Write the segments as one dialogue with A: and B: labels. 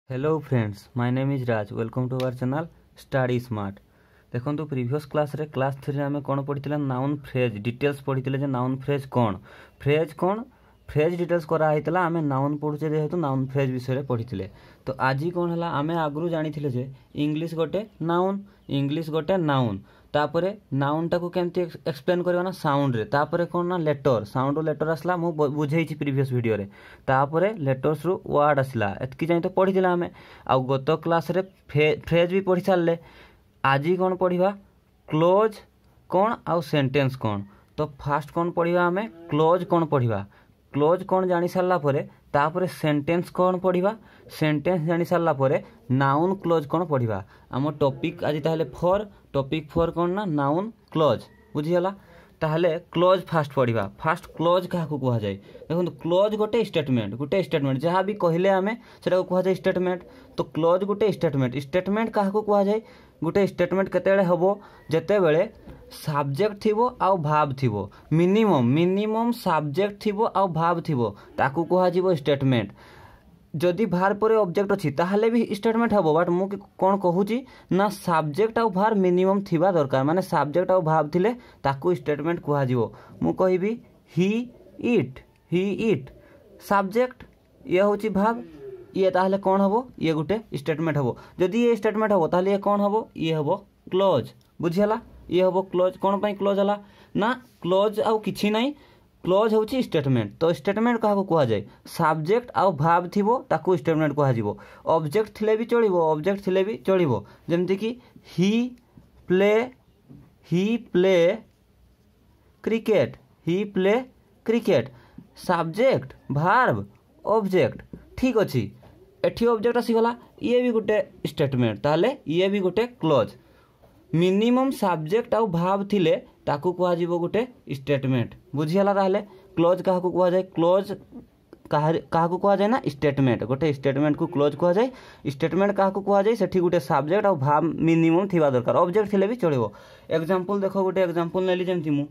A: Hello friends, my name is Raj. Welcome to our channel study smart. देखो previous class रे class 3 आम कौन पढ़ी नाउन फ्रेज डिटेल्स पढ़ी जे नाउन फ्रेज कौन फ्रेज डिटेल्स कराइला आम नाउन पढ़ुचे जेहेतु नाउन फ्रेज विषय पढ़ी। तो आज कौन है आम आगु जानी जे इंग्लिश गोटे नाउन तापरे नाउन टाको केमती एक्सप्लेन करवा ना साउंड रे तापरे कौन ना लेटर साउंड लेटर आसला मु बुझे प्रीवियस वीडियो रे तापरे लेटर्स रु वर्ड आसला एतकी जाई तो पढ़ी आम आ गत क्लास रे फ्रेज भी पढ़ी सारे। आज कौन पढ़ा क्लोज कौन आउ सेंटेंस कौन। तो फास्ट कौन पढ़ा आम क्लोज कौन पढ़ा क्लोज कौन जानी सारा परे तापरे सेंटेंस कौन पढ़ा सेंटेंस जानी सारा परे नाउन क्लोज कौन पढ़ा। आम टॉपिक आज ताहले टॉपिक 4 कौन ना नाउन क्लोज बुझीगला। ताहले क्लोज फास्ट पढ़ा। फास्ट क्लोज क्या कह जाए देखो क्लोज गोटे स्टेटमेंट जहाँ भी कहले आम से कह जाए स्टेटमेंट। तो क्लोज गोटे स्टेटमेंट क्या कह जाए गोटे स्टेटमेंट केते हम जिते सब्जेक्ट थिबो आउ भाव थिबो मिनिमम सब्जेक्ट थिबो आउ भाव थिबो ताकू कह स्टेटमेंट। जदि भार पर ऑब्जेक्ट अच्छी ताहले भी स्टेटमेंट हम बट मु कौन कहूँ ना सब्जेक्ट आउ भार मिनिमम थिबा दरकार माने सब्जेक्ट आउ भाव थिले ताकू स्टेटमेंट कह मु कहबी ही इट सब्जेक्ट ये हूँ भाव ये ताहले कौन हम ये गोटे स्टेटमेंट हम। जदि ये स्टेटमेंट हम ताहले ये कौन हम ये हम क्लोज बुझीगला। ये हम क्लोज कौन पाई क्लोज है ना क्लोज आउ किछि नहीं क्लोज होची स्टेटमेंट। तो स्टेटमेंट क्या कह जाए सब्जेक्ट आउ भाव थिबो ताकू स्टेटमेंट कह ऑब्जेक्ट थिले भी चलिबो जेमति कि he play cricket subject verb object ठीक अच्छी एठी ऑब्जेक्ट आसीगला ये भी गोटे स्टेटमेंट ताहले ये भी गोटे क्लोज मिनिमम सब्जेक्ट आउ भाव थिले ताकू कह गोटे स्टेटमेंट बुझीगला। ताहले क्लोज क्या कह जाए क्लोज क्या कह जाए ना स्टेटमेंट गोटे स्टेटमेंट को क्लोज कह जाए। स्टेटमेंट क्या कह जाए सेठी गोटे सब्जेक्ट आउ भाव मिनिमम थिबा दरकार ऑब्जेक्ट थिले भी चलिबो। एग्जांपल देखो गोटे एग्जांपल नेली जेमति मु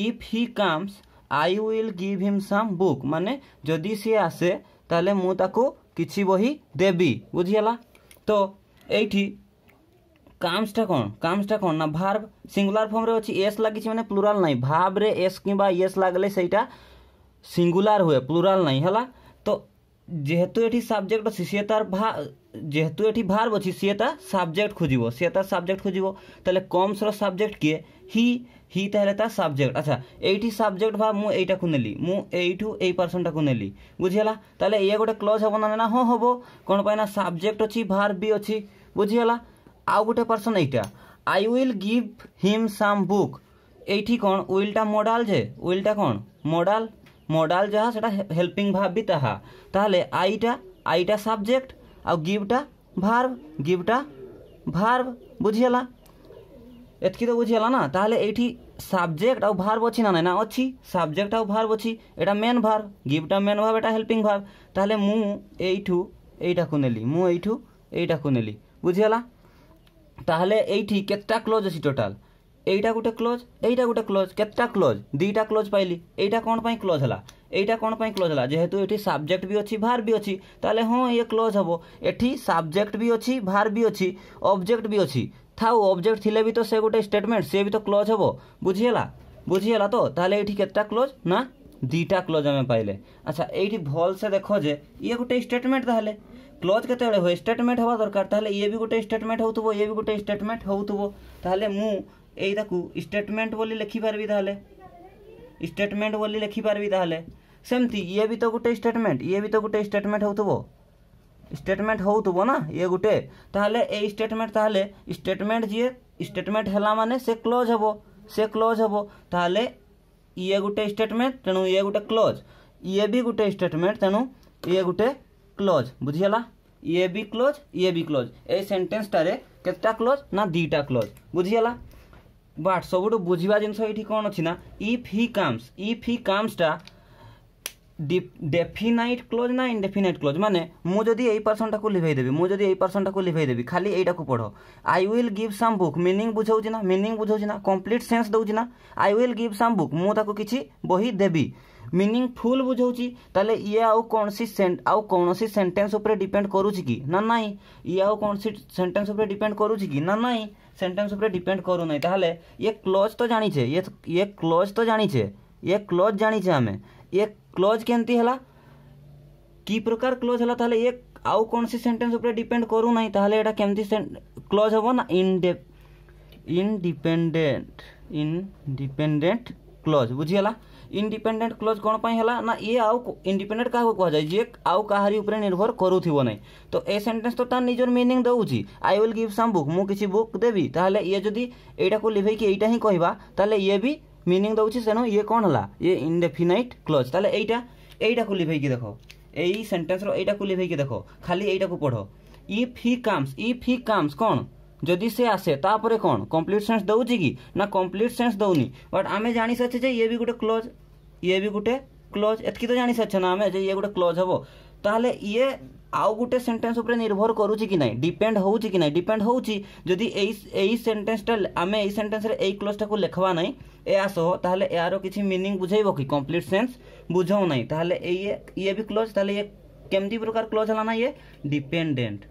A: if he comes I will give him some book माने जदि सी आसे ताले मु ताको किछि बही देबी बुझीगला। तो एठी काम्सटा कौन ना भार्ब सिंगुलर फॉर्म रे अछि एस लागिछि माने प्लुराल नाही भाव रे एस किबा एस लागले सेटा सिंगुलर हुए प्लुराल नाही हला। तो जेहेतु एठी सब्जेक्ट अछि से तार जेहेतु एठी भार्ब अछि से ता सब्जेक्ट खोजिबो ताले कम्स रो सब्जेक्ट किए ही ताले ता सब्जेक्ट। अच्छा एठी सब्जेक्ट भाव मु एटा को नेली मु एठू एई पर्सन टा को नेली बुझियला। ताले ये गोटे क्लोज हबो ना हो हबो कोन पाइना सब्जेक्ट अछि भार्ब भी अछि बुझियला। आउ गोटे पर्सन एटा I will give him some book एठी कौन विलटा मोडाल जे विलटा कौन मोडाल जहाँ सेटा हेल्पिंग भाव भी ताहा ताहले आईटा सब्जेक्ट आउ गिवटा भार्ब बुझियला। एतकी तो बुझियला ना। ताहले एठी सब्जेक्ट आउ भार्ब अछि ना ना अछि सब्जेक्ट आउ भार्ब अछि एटा मेन भार्ब गिवटा मेन भाव एटा हेल्पिंग भाव ताहले मु एठू एटा को नेली बुझियला। ताहले एठी केतटा क्लोज अछि टोटल एटा गोटे क्लोज केतटा क्लोज दीटा क्लोज पाइली एटा कौन पाई क्लोज हला जेहेतु एठी सब्जेक्ट भी अछि भार भी अछि ताले हां ये क्लोज हबो। एठी सब्जेक्ट भी अछि भार भी अछि ऑब्जेक्ट भी अछि थाउ ऑब्जेक्ट थिले भी तो से गोटे स्टेटमेंट से भी तो क्लोज हबो बुझियला। तो ताले एठी केतटा क्लोज ना दीटा क्लोज हमें पाइले। अच्छा एठी भल से देखो जे ये गोटे स्टेटमेंट ताहले क्लोज केते हुए स्टेटमेंट हवा दरकार ताहले ये भी गोटे स्टेटमेंट होतबो ये भी गोटे स्टेटमेंट होतबो ताहले मु एइताकू स्टेटमेंट बोली लिखि पारबी ताहले सेमती ये भी तो गोटे स्टेटमेंट होतबो ना ये गोटे ताहले ए स्टेटमेंट ताहले स्टेटमेंट जे स्टेटमेंट हला माने से क्लोज हबो ताहले ये गोटे स्टेटमेंट तेनु ये गोटे क्लोज ये भी गोटे स्टेटमेंट तेनु ये गोटे क्लोज बुझियला। ये भी close a sentence Tare केतटा close ना दीटा क्लोज बुझियला। बट सबुठु बुझिबा जिंस एठी कोन अछि ना इफ ही कम्स टा डेफिनाइट क्लोज ना इनडेफिनाइट क्लोज माने मु जदी एई पर्सन टा को लिभाई देबी खाली एटा को पढो I will give some book meaning बुझौछि ना कंप्लीट सेंस दउछि ना I will give some book मु ताको किछि बही देबी मीनिंगफुल बुझाऊँगी ताले ये आउ कौन सी सेंटेंस ऊपर डिपेंड करूची कि ना नहीं, ये आउ कौन सी सेंटेंस ऊपर डिपेंड करूची कि ना नहीं, सेंटेंस ऊपर डिपेंड करू नहीं। ताहले ये क्लोज तो जानिछे, ये क्लोज तो जानिछे, ये क्लोज जानिछे आमे, ये क्लोज केंती हला की प्रकार क्लोज हला ताहले ये आउ कौन सी सेंटेंस ऊपर डिपेंड करू नहीं ताहले एटा केमती क्लोज हबो ना इंडिपेंडेंट क्लोज बुझीगला। इंडिपेंडेंट क्लोज कौन पाई हला ना ये आउ इंडिपेंडेंट क्या कह जाए जे आउ कहारी ऊपर निर्भर करूथिबो नहीं। तो ए सेंटेंस तो तार निजर मीनिंग दउची I will give some book, मु किसी बुक देबी ताहले ये जदी एटा को लिभै कि एटा ही कहबा ताहले ये भी मीनिंग दउची सेनो ये कौन हला ये इंडेफिनाइट क्लोज। ताहले एटा को लिभै कि देखो एई सेंटेंस रो एटा को लिभै कि देखो खाली एटा को पढ़ो इफ ही कम्स कौन जदि से आसे तापरे कौन कंप्लीट सेंस दउची कि ना कंप्लीट सेंस दउनी। बट आमे जानि सचे जे ये भी गुटे क्लोज, ये भी गुटे क्लोज, एतकी तो जानि सचे ना आमे जे ये गुटे क्लोज हबो। ताहले ये आउ गुटे सेंटेंस ऊपर निर्भर करूची कि नहीं, डिपेंड होउची कि नहीं, डिपेंड होउची। जदि एई सेंटेंसटा आमे एई सेंटेंस रे एई क्लोजटा को लेखवा नहीं ए आसो ताहले यारो किछि मीनिंग बुझाइबो कि कंप्लीट सेंस बुझाउ नहीं। ताहले ये भी क्लोज, ताहले ये केमती प्रकार क्लोज हला ना ये डिपेंडेंट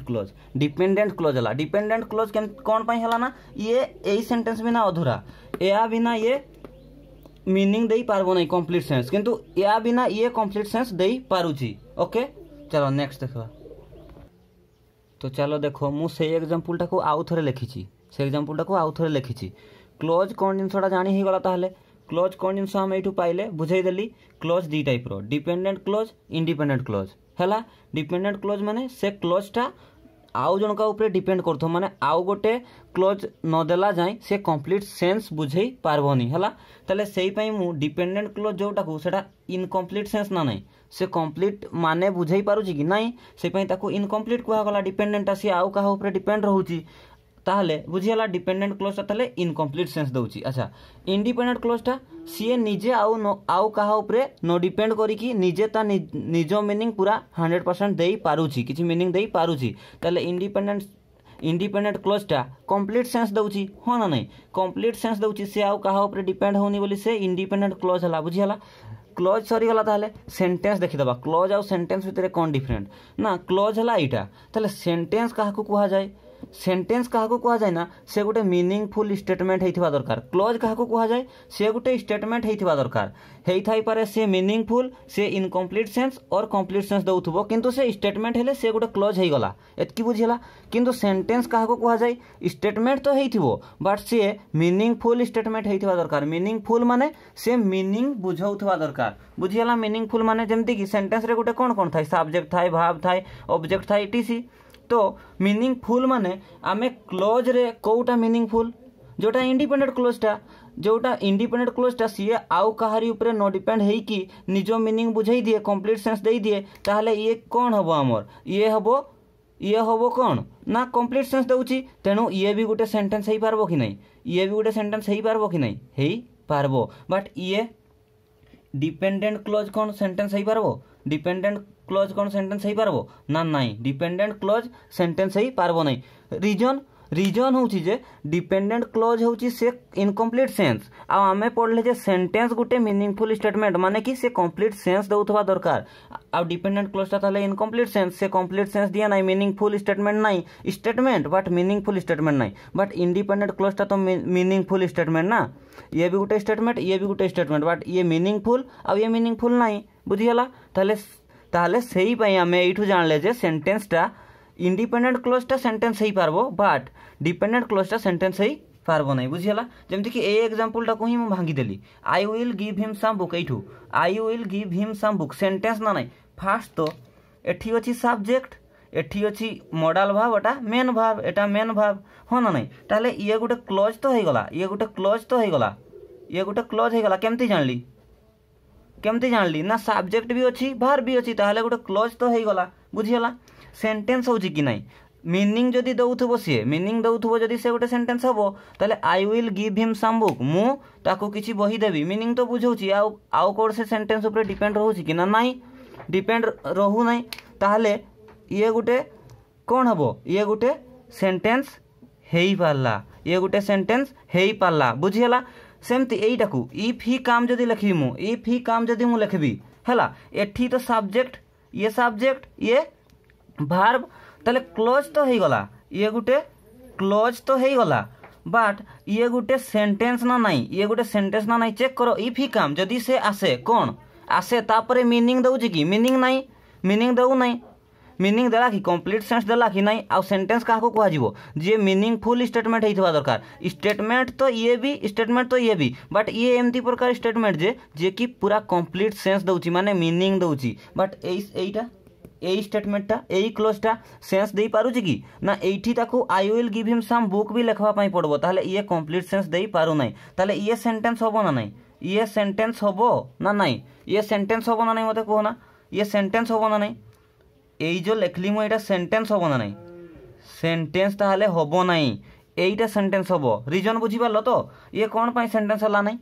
A: क्लोज, डिपेंडेंट क्लोज हला। डिपेंडेंट क्लोज कौन पाई हला ना ये एई सेंटेंस बिना अधूरा, या बिना ये मीनिंग दे पारबो नहीं कंप्लीट सेंस, किंतु या बिना ये कंप्लीट सेंस दे पारुची। ओके चलो नेक्स्ट देखा। तो चलो देखो मु से एग्जांपल टाको आउ थरे लिखिछि, से एग्जांपल टाको आउ थरे लिखिछि। क्लोज कौन जिनसटा जानी ही गला ताहले क्लोज कौन जिनस हम एठू पाइले बुझाई देली। क्लोज दी टाइप रो डिपेंडेंट क्लोज इंडिपेंडेंट क्लोज हैला। डिपेंडेंट क्लोज माने से क्लोजटा आउ जनका ऊपर डिपेंड करथो, माने आउ गोटे क्लोज न देला जाय से कंप्लीट सेंस बुझेई पारबोनी हैला। ताले सेही पई मु डिपेंडेंट क्लोज जोटा को सेटा इनकम्प्लीट सेंस ना नहीं, से कंप्लीट माने बुझेई पारुची कि नहीं, से पई ताको इनकम्प्लीट कुहा गला। डिपेंडेंट से आउ काहा ऊपर डिपेंड रहउची ताहले बुझियाला डिपेंडेंट क्लोजटा ताले इनकम्प्लीट सेंस दउची। अच्छा इंडिपेंडेंट क्लोजटा सीए निजे आउ काहा ऊपर नो डिपेंड करी कि निजे ता निजो मीनिंग पूरा 100% देई पारुची, किछि मीनिंग देई पारुची। ताले इंडिपेंडेंट क्लोजटा कंप्लीट सेंस दउची हो ना नहीं, कंप्लीट सेंस दउची से आउ काहा ऊपर डिपेंड होनी बोली से इंडिपेंडेंट क्लोज हला बुझियाला। क्लोज सरी गला ताहले सेंटेंस देखिदबा क्लोज आउ सेंटेंस भितरे कोन डिफरेंट ना। क्लोज हला एटा ताहले सेंटेंस काहा को कुहा जाय, सेंटेंस काहा को कुहा जाय ना से गोटे मीनिंगफुल स्टेटमेंट हेइथिबा दरकार। क्लोज काहा को कुहा जाय से गोटे स्टेटमेंट हेइथिबा दरकार, हेइ थाई पारे से मीनिंगफुल से इनकम्प्लीट सेंस और कंप्लीट सेंस दउथबो, किंतु से स्टेटमेंट हेले से गोटे क्लोज हेइ गला एतकी बुझिला। किंतु सेंटेंस काहा को कुहा जाय स्टेटमेंट तो हेइथिबो बट से मीनिंगफुल स्टेटमेंट हेइथिबा दरकार। मीनिंगफुल माने से मीनिंग बुझाउथबा दरकार बुझिला। मीनिंगफुल माने जेमति कि सेंटेंस रे गोटे कोन थाय सब्जेक्ट थाय वर्ब थाय ऑब्जेक्ट थाय टीसी। तो मीनिंगफुल माने आमे क्लोज रे कोउटा मीनिंगफुल जोटा इंडिपेंडेंट क्लोजटा, जोटा इंडिपेंडेंट क्लोजटा सीए आउ कहारी ऊपर नो डिपेंड हेई कि निजो मीनिंग बुझाई दिए कंप्लीट सेंस दे दिए ताहले ये कौन हबो हमर ये हबो कौन ना कंप्लीट सेंस दउची। तेणु ये भी गोटे सेंटेंस हेई पारबो कि नहीं, ये भी गोटे सेंटेंस हेई पारबो कि नहीं, हेई पारबो। बट ये डिपेंडेंट क्लोज कौन सेंटेंस हेई पारबो, डिपेंडेंट क्लोज कौन सेंटेंस हेई पारबो ना नहीं, डिपेंडेंट क्लोज सेंटेंस हेई पारबो नहीं। रीजन होउची जे डिपेंडेंट क्लोज होउची से इनकम्प्लीट सेंस आ आमे पढ़ले जे सेंटेंस गुटे मीनिंगफुल स्टेटमेंट माने कि से कंप्लीट सेंस दउथबा दरकार। आ डिपेंडेंट क्लोजटा ताले इनकम्प्लीट सेंस से कंप्लीट सेंस दिया नहीं, मीनिंगफुल स्टेटमेंट नहीं, स्टेटमेंट बट मीनिंगफुल स्टेटमेंट नहीं। बट इंडिपेंडेंट क्लोजटा तो मीनिंगफुल स्टेटमेंट ना, ये भी गोटे स्टेटमेंट ये भी गोटे स्टेटमेंट बट ये मीनिंगफुल आ ये मीनिंगफुल नहीं बुझिगला। ताहले सेही पई आमे एठू जानले जे सेंटेंसटा इंडिपेंडेंट क्लोजटा सेंटेंस हेई पारबो बट डिपेंडेंट क्लोजटा सेंटेंस हेई पारबो नहीं बुझिगला। जेमति कि ए एग्जांपलटा को ही म भांगी देली I will give him some book, एठू I will give him some book sentence ना नहीं। फास्ट तो एठी अछि सब्जेक्ट एठी अछि मॉडल भाव एटा मेन भाव एटा मेन भाव हो ना नहीं। ताहले ये गोटे क्लोज तो हेई गला, ये गोटे क्लोज तो हेई गला, ये गोटे क्लोज हेई गला। केमति जानली ना सब्जेक्ट भी अच्छी भार भी अच्छी ताहले गोटे क्लोज तो हेई गला बुझिगला। सेंटेंस होउची कि नहीं मीनिंग जदि दउथबो से मीनिंग दउथबो जदि से गोटे सेंटेंस हबो ताहले I will give him some book मु ताको किछि बही देबी मीनिंग तो बुझौची आउ कोड से सेंटेंस ऊपर डिपेंड रहउची कि ना नहीं, डिपेंड रहू नहीं। ताहले ये गोटे कोन हबो ये गोटे सेंटेंस हेई पारला, ये गोटे सेंटेंस हेई पारला बुझिगला। सेमती एटा को इफ ही काम जदि लिखबी मु इफ ही काम जदि मु लिखबी हैला एठी तो सब्जेक्ट ये भार्ब ताले क्लोज तो हो गला ये गुटे क्लोज तो हो गला बट ये गुटे सेंटेंस ना नहीं ये गुटे सेंटेंस ना नहीं चेक करो इफ ही काम जदि से आसे कौन आसे तापरे मीनिंग दउची कि मीनिंग नहीं मीनिंग दउ नहीं मीनिंग देला कि कंप्लीट सेंस देला कि नहीं आउ सेंटेंस काहा को कहजिवो जे मीनिंगफुल स्टेटमेंट हेइथबा दरकार स्टेटमेंट तो ये भी बट ये एमती प्रकार स्टेटमेंट जे कि पूरा कंप्लीट सेंस दउची माने मीनिंग दउची बट एइटा एई स्टेटमेंटटा एई क्लोजटा सेंस देई पारुची कि ना एइठी ताकू I will give him some book भी लिखवा पई पड़बो ताले ये कंप्लीट सेंस देई पारु नाही ताले ये सेंटेंस होबो ना नहीं ये सेंटेंस होबो ना नहीं ये सेंटेंस होबो ना नहीं मते कहो ना ये सेंटेंस होबो ना नहीं एई जो लिखली मु एटा सेंटेंस होबो ना नहीं सेंटेंस ताहले होबो नहीं एइटा सेंटेंस होबो रीजन बुझी पारलो तो ये कोन पई सेंटेंस हला नहीं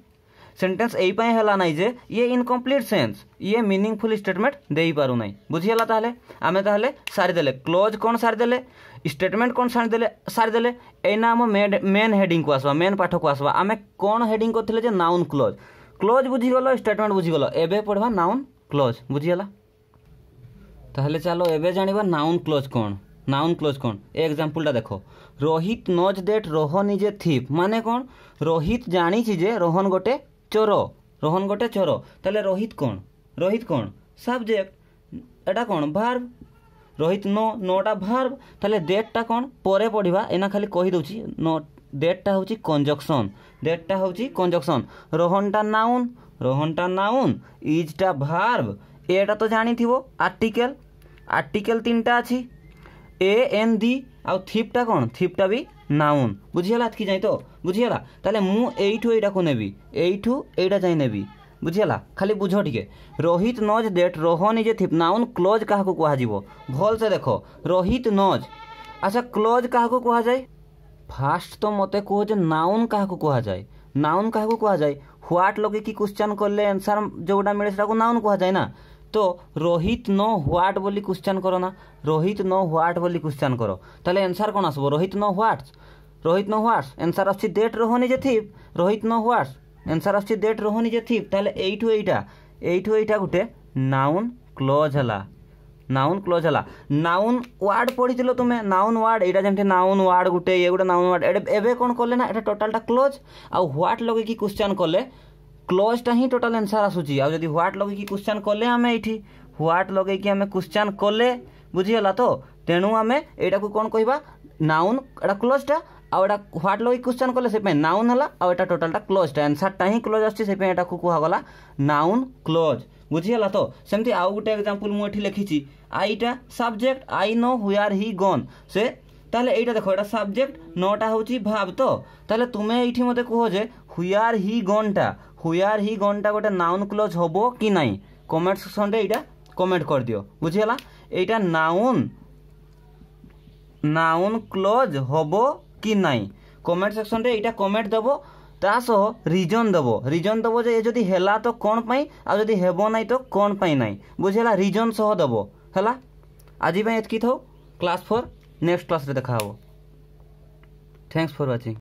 A: सेंटेंस एई पई हला नहीं जे ये इनकम्प्लीट सेंस ये मीनिंगफुल स्टेटमेंट देई पारु नहीं बुझी हला ताहले आमे ताहले सारी देले क्लोज कोन सारी देले स्टेटमेंट कोन सारी देले एना हम मेन हेडिंग को आसवा मेन पाठ को आसवा आमे कोन हेडिंग करथिले जे नाउन क्लोज बुझी गलो स्टेटमेंट बुझी गलो एबे पढ़वा नाउन क्लोज बुझी हला ताहले चलो एबे जानिबा नाउन क्लोज कोन एग्जांपलटा देखो Rohit knows that Rohan is a thief माने कोन रोहित जानी छी जे रोहन गोटे चोर ताले रोहित कोन सब्जेक्ट एटा कोन वर्ब रोहित नोटा वर्ब ताले दैटटा कोन परे पढ़िबा एना खाली कहि दउची नो दैटटा होची कंजक्शन रोहनटा नाउन इजटा वर्ब एटा तो जानी थिबो आर्टिकल तीनटा अछि ए एन दी आउ थीपटा कोन थीपटा भी नाउन बुझियला कि जाई तो बुझियला ताले मु एइठु एटा को नेबी एइठु एटा जाई नेबी बुझियला खाली बुझो ठीक Rohit knows that Rohan is a thief noun clause काहा को कहा जीवो भल से देखो रोहित नोज अच्छा क्लोज काहा को कहा जाय फास्ट तो मते कहो जे नाउन काहा को कहा जाय व्हाट लगे कि क्वेश्चन करले आंसर जोडा मिले सेटा को नाउन कहा जाय ना तो रोहित नो व्हाट बोली क्वेश्चन करो ना रोहित नो व्हाट बोली क्वेश्चन करो ताले आंसर कोन आसबो रोहित नो व्हाट्स आंसर आछि that Rohan is a thief Rohit know what's answer आछि that Rohan is a thief ताले एइठु एइटा गुटे नाउन क्लोज हला नाउन वर्ड पढ़िथिलो तुमे नाउन वर्ड एटा जेमते नाउन वर्ड गुटे ये गुटे नाउन वर्ड एबे कोन करले ना एटा टोटलटा क्लोज आ व्हाट लगे कि क्वेश्चन करले क्लोजटा ही टोटल आंसर आसुची आ जदी व्हाट लगे कि क्वेश्चन करले हमें एठी व्हाट लगे कि हमें क्वेश्चन करले बुझियला तो तेनु हमें एटा को कोन कहबा noun Etah क्लोजटा uh Etah what लगे क्वेश्चन करले से पे नाउन हला आ एटा टोटलटा क्लोजटा आंसरटा ही क्लोज आछी से पे एटा को कुहा गला नाउन क्लोज बुझियला तो सेमती आउ गुटे एग्जांपल मु एठी लिखिची आईटा subject I know where he gone से ताले एटा देखो एटा सब्जेक्ट नोटा होची भाव तो ताले तुमे एठी मते कहो जे व्हेयर ही गॉनटा गोटे नाउन क्लोज होबो कि नाही कमेंट सेक्शन रे एटा कमेंट कर दियो बुझियला एटा नाउन क्लोज होबो कि नाही कमेंट सेक्शन रे एटा कमेंट देबो तासो रीजन दबो जे जदी हेला तो कोन पई आ जदी हेबो नाही तो कोन पई नाही बुझियला रीजन सह दबो हला आजि पई एतकी थौ क्लास 4 नेक्स्ट क्लास रे देखा हो थैंक्स फॉर वाचिंग।